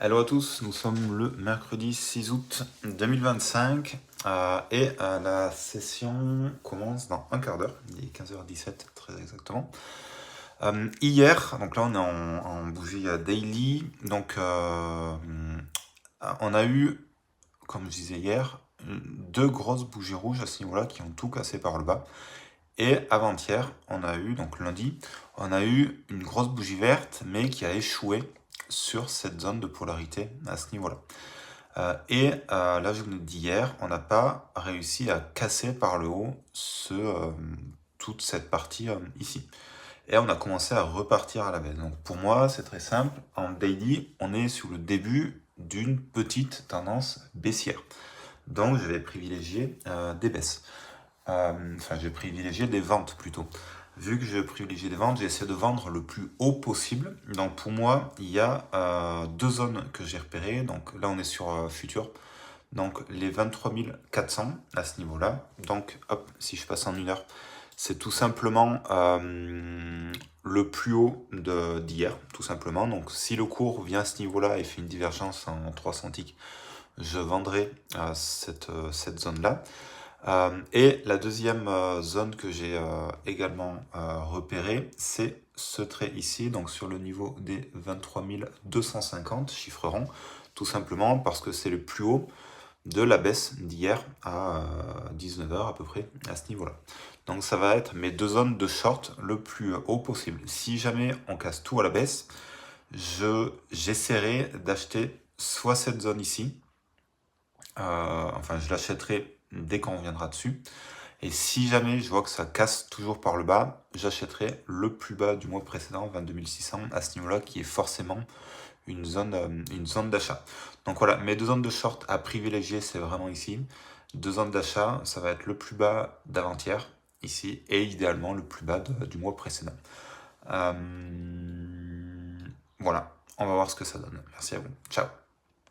Hello à tous, nous sommes le mercredi 6 août 2025 la session commence dans un quart d'heure, il est 15h17 très exactement. Hier, donc là on est en bougie daily, donc on a eu, comme je disais hier, deux grosses bougies rouges à ce niveau-là qui ont tout cassé par le bas. Et avant-hier, on a eu, donc lundi, on a eu une grosse bougie verte, mais qui a échoué sur cette zone de polarité à ce niveau-là. La journée d'hier, on n'a pas réussi à casser par le haut toute cette partie ici. Et on a commencé à repartir à la baisse. Donc pour moi, c'est très simple. En daily, on est sur le début d'une petite tendance baissière. Donc je vais privilégier des baisses. Je vais privilégier des ventes plutôt. Vu que je vais privilégier des ventes, j'essaie de vendre le plus haut possible. Donc pour moi, il y a deux zones que j'ai repérées. Donc là, on est sur futur. Donc les 23 400 à ce niveau-là. Donc hop, si je passe en une heure, c'est tout simplement le plus haut d'hier, tout simplement. Donc si le cours vient à ce niveau-là et fait une divergence en 300 ticks, je vendrai cette zone-là. Et la deuxième zone que j'ai également repérée, c'est ce trait ici, donc sur le niveau des 23 250 chiffres ronds, tout simplement parce que c'est le plus haut de la baisse d'hier à 19h à peu près, à ce niveau-là. Donc ça va être mes deux zones de short le plus haut possible. Si jamais on casse tout à la baisse, j'essaierai d'acheter soit cette zone ici, je l'achèterai dès qu'on reviendra dessus. Et si jamais je vois que ça casse toujours par le bas, j'achèterai le plus bas du mois précédent, 22 600, à ce niveau-là, qui est forcément une zone d'achat. Donc voilà, mes deux zones de short à privilégier, c'est vraiment ici. Deux zones d'achat, ça va être le plus bas d'avant-hier, ici, et idéalement le plus bas du mois précédent. Voilà, on va voir ce que ça donne. Merci à vous. Ciao.